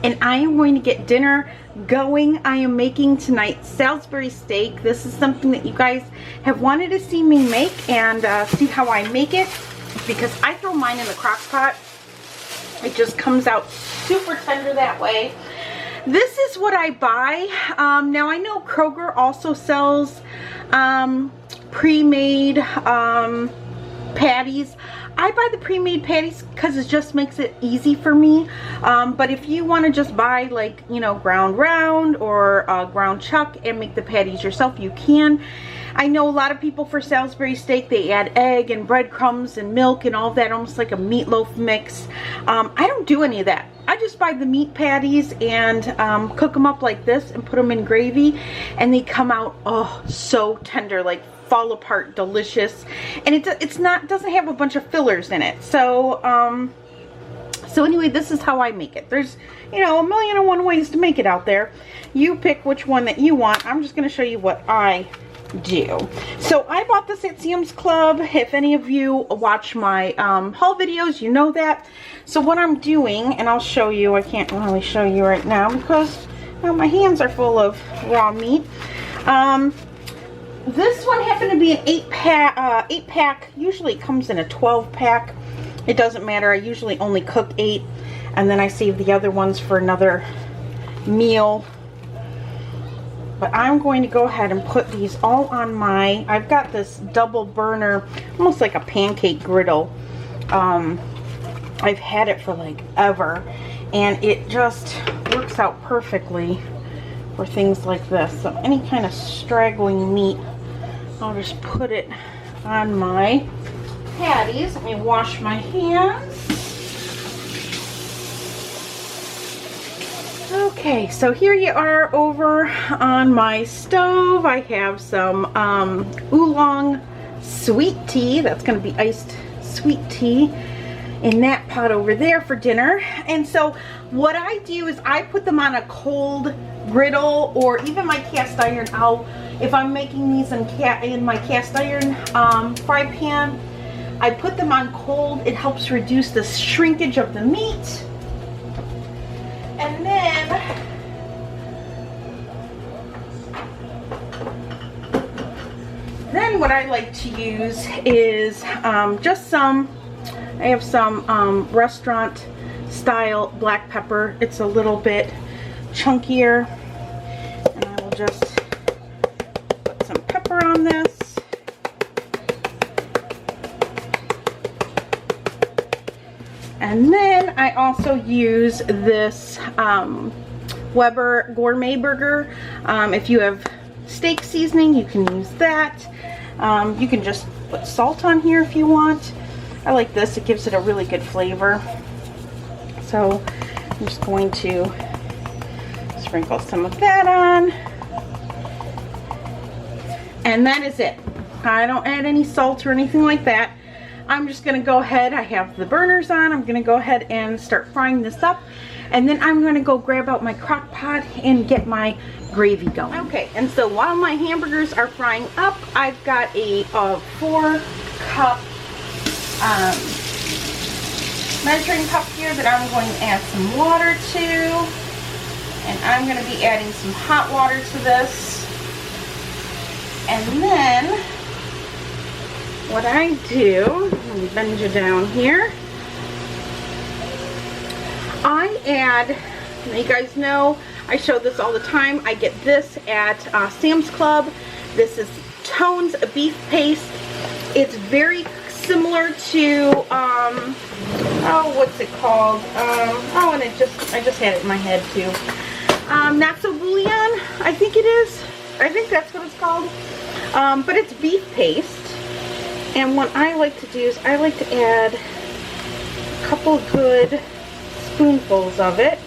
and I am going to get dinner going. I am making tonight Salisbury steak. This is something that you guys have wanted to see me make and see how I make it, because I throw mine in the crock pot. It just comes out super tender that way. This is what I buy. Now I know Kroger also sells pre-made patties. I buy the pre-made patties because it just makes it easy for me. But if you want to just buy, like, you know, ground round or ground chuck and make the patties yourself, you can. I know a lot of people for Salisbury steak, they add egg and breadcrumbs and milk and all that, almost like a meatloaf mix. I don't do any of that. I just buy the meat patties and cook them up like this and put them in gravy, and they come out, oh, so tender, like fall apart, delicious. And it doesn't have a bunch of fillers in it. So so anyway, this is how I make it. There's, you know, 1,000,001 ways to make it out there. You pick which one that you want. I'm just going to show you what I do. So I bought this at Sam's Club. If any of you watch my haul videos, you know that. So what I'm doing, and I'll show you, I can't really show you right now because, well, my hands are full of raw meat. This one happened to be an 8-pack. Usually it comes in a 12-pack. It doesn't matter. I usually only cook 8, and then I save the other ones for another meal. But I'm going to go ahead and put these all on my, I've got this double burner, almost like a pancake griddle. I've had it for like ever, and it just works out perfectly for things like this. So any kind of straggling meat, I'll just put it on my patties. Let me wash my hands. Okay, so here you are over on my stove. I have some oolong sweet tea. That's going to be iced sweet tea in that pot over there for dinner. And so what I do is I put them on a cold griddle, or even my cast iron. If I'm making these in my cast iron fry pan, I put them on cold. It helps reduce the shrinkage of the meat. And then what I like to use is just some, I have some restaurant style black pepper. It's a little bit chunkier, and I will just put some pepper on this. And then I also use this Weber Gourmet Burger. If you have steak seasoning, you can use that. You can just put salt on here if you want. I like this. It gives it a really good flavor. So I'm just going to sprinkle some of that on. And that is it. I don't add any salt or anything like that. I'm just going to go ahead, I have the burners on, I'm going to go ahead and start frying this up, and then I'm going to go grab out my crock pot and get my gravy going. Okay, and so while my hamburgers are frying up, I've got a 4-cup measuring cup here that I'm going to add some water to, and I'm going to be adding some hot water to this. And then what I do, let me bend you down here, I add, you guys know I show this all the time, I get this at Sam's Club. This is Tone's beef paste. It's very similar to oh, what's it called, oh, and I just had it in my head too, not so bouillon, I think it is, I think that's what it's called, but it's beef paste. And what I like to do is I like to add a couple good spoonfuls of it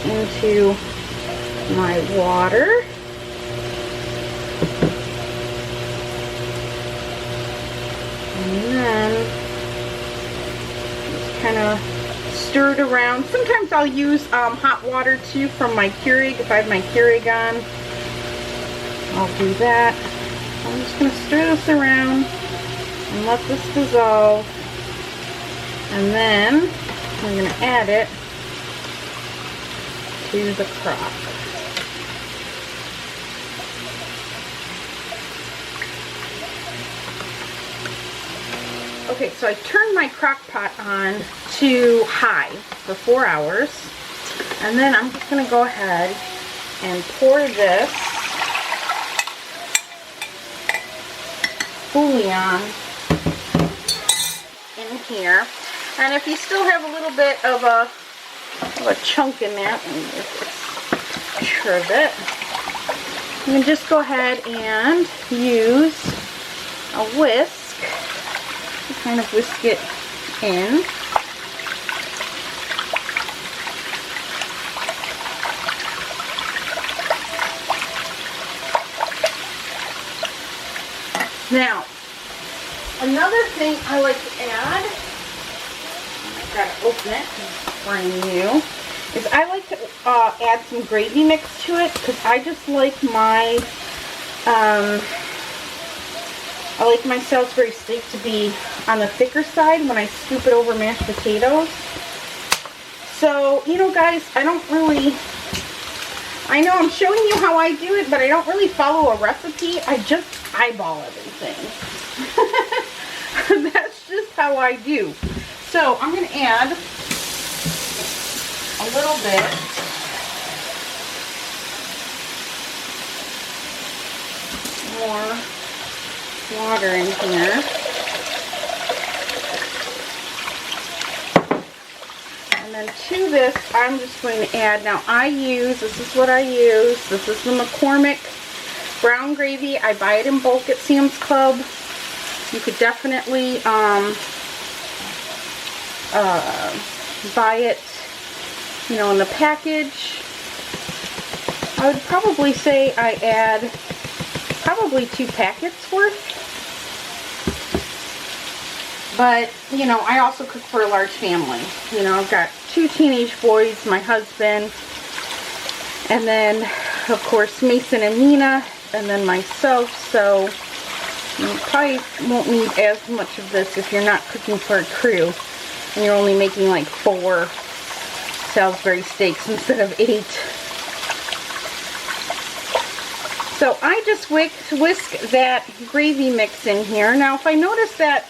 into my water. And then just kind of stir it around. Sometimes I'll use hot water too from my Keurig. If I have my Keurig on, I'll do that. I'm just going to stir this around and let this dissolve, and then we're going to add it into the crock. Okay, so I turned my crock pot on to high for 4 hours. And then I'm just going to go ahead and pour this bouillon in here. And if you still have a little bit of a chunk in there, let me just curve it. You can just go ahead and use a whisk to kind of whisk it in. Now, another thing I like to add, I've got to open it, it's brand new, is I like to add some gravy mix to it, because I just like my Salisbury steak to be on the thicker side when I scoop it over mashed potatoes. So, you know guys, I know I'm showing you how I do it, but I don't really follow a recipe. I just eyeball everything. That's just how I do. So I'm going to add a little bit more water in here. And then to this, I'm just going to add, now this is what I use. This is the McCormick brown gravy. I buy it in bulk at Sam's Club. You could definitely buy it, you know, in the package. I would probably say I add probably 2 packets worth. But, you know, I also cook for a large family. You know, I've got 2 teenage boys, my husband, and then, of course, Mason and Nina, and then myself. So you probably won't need as much of this if you're not cooking for a crew and you're only making like 4 Salisbury steaks instead of 8. So I just whisk that gravy mix in here. Now if I notice that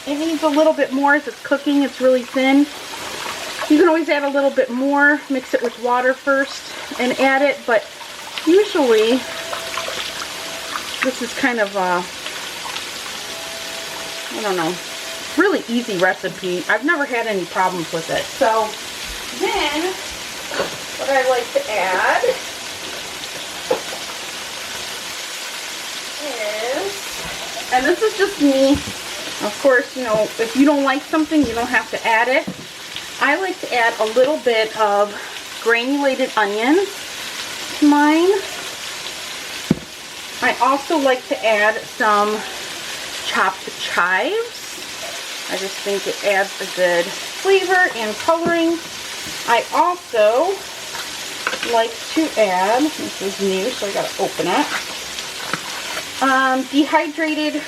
it needs a little bit more as it's cooking, it's really thin, you can always add a little bit more, mix it with water first and add it, but usually this is kind of a, I don't know, really easy recipe. I've never had any problems with it. So then what I like to add is, and this is just me, of course, you know, if you don't like something, you don't have to add it. I like to add a little bit of granulated onions to mine. I also like to add some chopped chives. I just think it adds a good flavor and coloring. I also like to add, this is new, so I gotta open it, dehydrated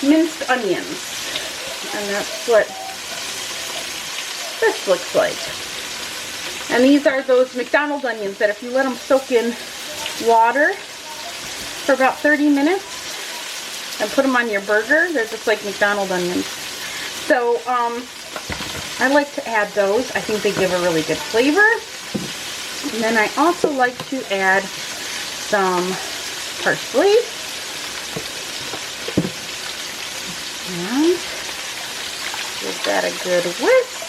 minced onions. And that's what this looks like. And these are those McDonald's onions that if you let them soak in water for about 30 minutes and put them on your burger, they're just like McDonald's onions. So I like to add those. I think they give a really good flavor. And then I also like to add some parsley. And give that a good whisk.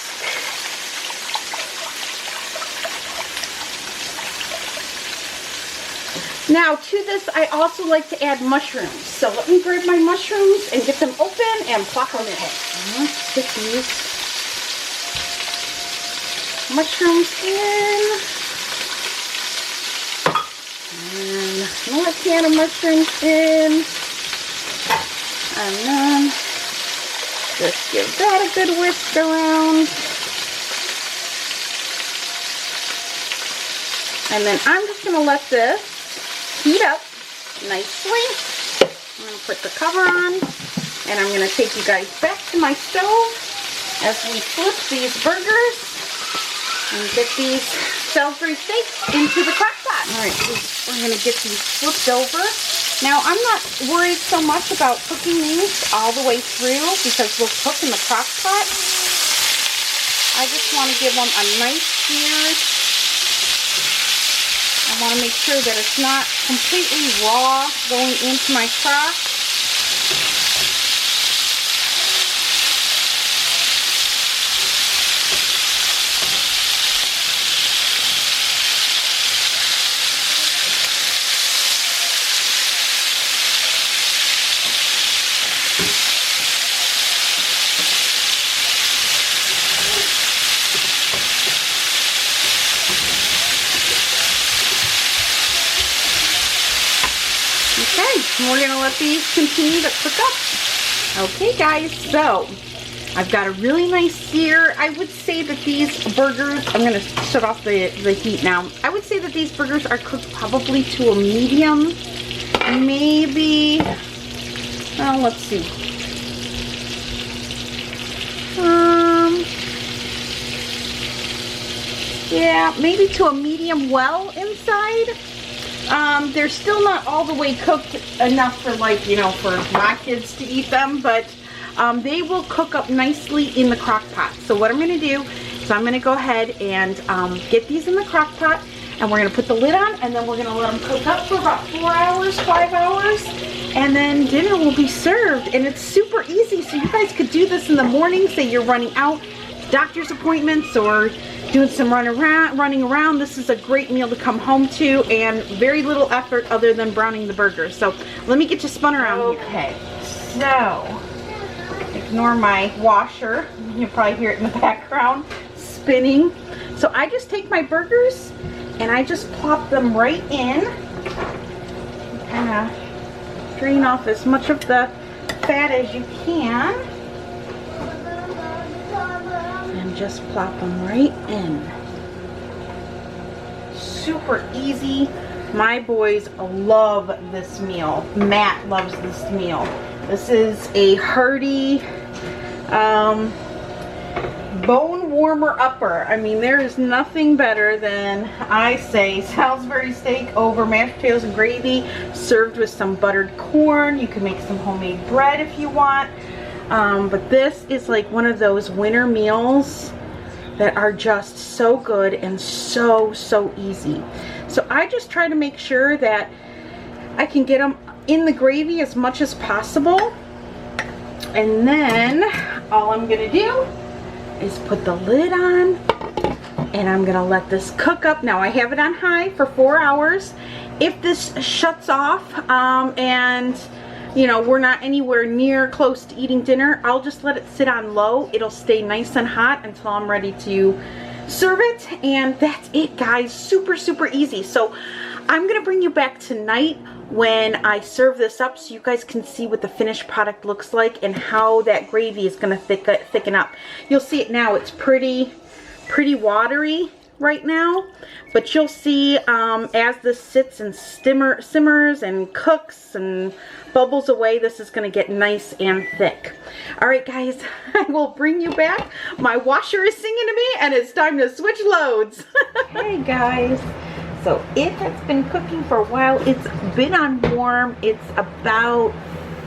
Now to this I also like to add mushrooms. So let me grab my mushrooms and get them open and plop them in. Let's get these mushrooms in. And another can of mushrooms in. And then just give that a good whisk around. And then I'm just going to let this heat up nicely. I'm going to put the cover on, and I'm going to take you guys back to my stove as we flip these burgers and get these Salisbury steaks into the crock pot. All right, we're gonna get these flipped over. Now, I'm not worried so much about cooking these all the way through because we'll cook in the crock pot. I just want to give them a nice sear. I want to make sure that it's not completely raw going into my crock. Okay, we're gonna let these continue to cook up. Okay guys, so I've got a really nice sear. I would say that these burgers, I'm gonna shut off the heat now. I would say that these burgers are cooked probably to a medium, maybe, well, let's see. Yeah, maybe to a medium well inside. They're still not all the way cooked enough for, like, you know, for my kids to eat them, but they will cook up nicely in the crock pot. So what I'm going to do is I'm going to go ahead and get these in the crock pot, and we're going to put the lid on, and then we're going to let them cook up for about 4 hours, 5 hours, and then dinner will be served. And it's super easy, so you guys could do this in the morning, say you're running out, doctor's appointments, or doing some running around. This is a great meal to come home to, and very little effort other than browning the burgers. So let me get you spun around here. Okay, so ignore my washer. You'll probably hear it in the background spinning. So I just take my burgers and I just plop them right in. Kind of drain off as much of the fat as you can. And just plop them right in. Super easy. My boys love this meal. Matt loves this meal. This is a hearty bone warmer upper. I mean, there is nothing better than, I say, Salisbury steak over mashed potatoes and gravy served with some buttered corn. You can make some homemade bread if you want. But this is like one of those winter meals that are just so good and so easy. So I just try to make sure that I can get them in the gravy as much as possible. And then all I'm gonna do is put the lid on, and I'm gonna let this cook up. Now I have it on high for 4 hours. If this shuts off and you know, we're not anywhere near close to eating dinner, I'll just let it sit on low. It'll stay nice and hot until I'm ready to serve it. And that's it, guys. Super easy. So I'm gonna bring you back tonight when I serve this up so you guys can see what the finished product looks like and how that gravy is gonna thicken up. You'll see it now. It's pretty watery right now, but you'll see as this sits and simmers and cooks and bubbles away, this is going to get nice and thick. All right, guys, I will bring you back. My washer is singing to me, and it's time to switch loads. Hey, guys. So it has been cooking for a while. It's been on warm. It's about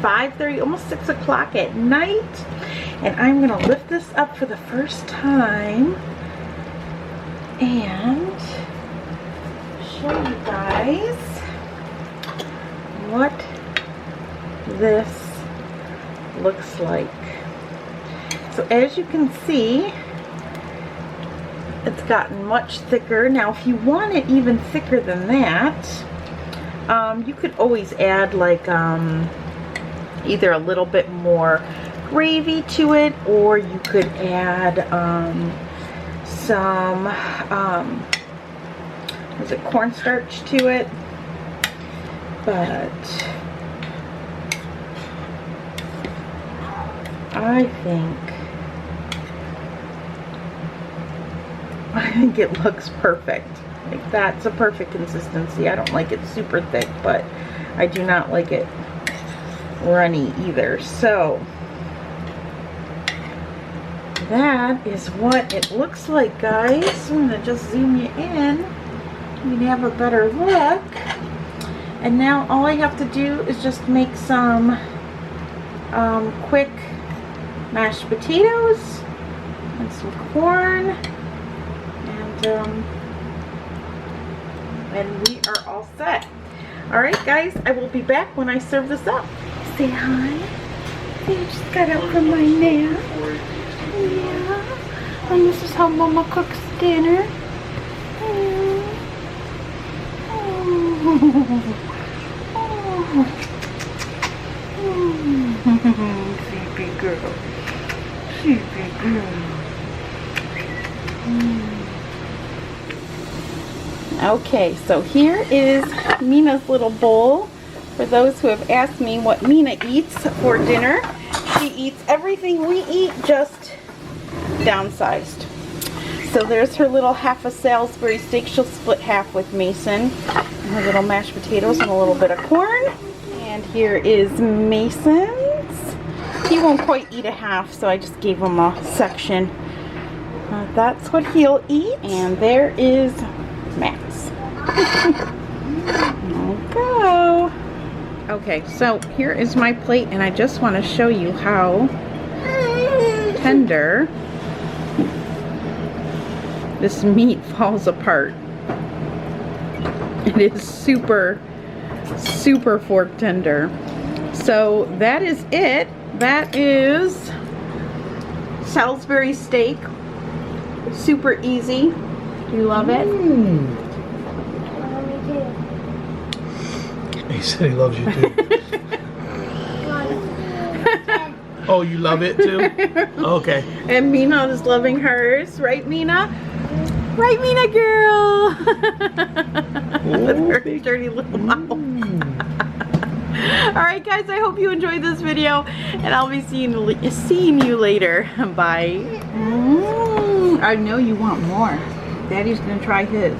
5:30, almost 6 o'clock at night, and I'm going to lift this up for the first time and show you guys what this looks like. So as you can see, it's gotten much thicker. Now if you want it even thicker than that, you could always add like either a little bit more gravy to it, or you could add some is it cornstarch to it, but I think it looks perfect. Like, that's a perfect consistency. I don't like it super thick, but I do not like it runny either. So that is what it looks like, guys. I'm gonna just zoom you in. You can have a better look. And now all I have to do is just make some quick mashed potatoes and some corn, and we are all set. All right, guys, I will be back when I serve this up. Say hi. I just got out from my nap. Yeah. And this is how Mama cooks dinner. Sleepy girl. Sleepy girl. Okay, so here is Mina's little bowl. For those who have asked me what Mina eats for dinner, she eats everything we eat, just downsized. So there's her little half a Salisbury steak. She'll split half with Mason. And her little mashed potatoes and a little bit of corn. And here is Mason's. He won't quite eat a half, so I just gave him a section. That's what he'll eat. And there is Max. Go. Okay, so here is my plate, and I just want to show you how tender this meat falls apart. It is super, super fork tender. So that is it. That is Salisbury steak. Super easy. Do you love it? He said he loves you too. Oh, you love it too? Okay. And Mina is loving hers. Right, Mina? Right, Mina girl? With her dirty little mouth. Alright, guys, I hope you enjoyed this video, and I'll be seeing you later. Bye. I know you want more. Daddy's going to try his.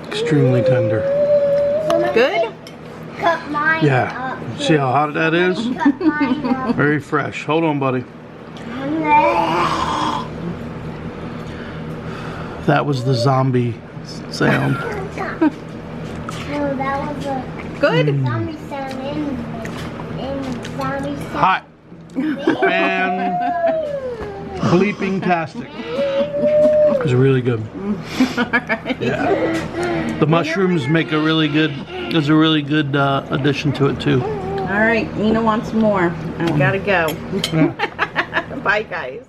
Extremely tender. Good? Cut mine Yeah. See how hot that is? Cut mine up. Very fresh. Hold on, buddy. That was the zombie sound. No, that was a Good? zombie sound in zombie sound. Hot. And bleeping tastic. It was really good. Yeah. The mushrooms make a really good, there's a really good addition to it too. Alright, Mina wants more. I gotta go. Yeah. Bye, guys.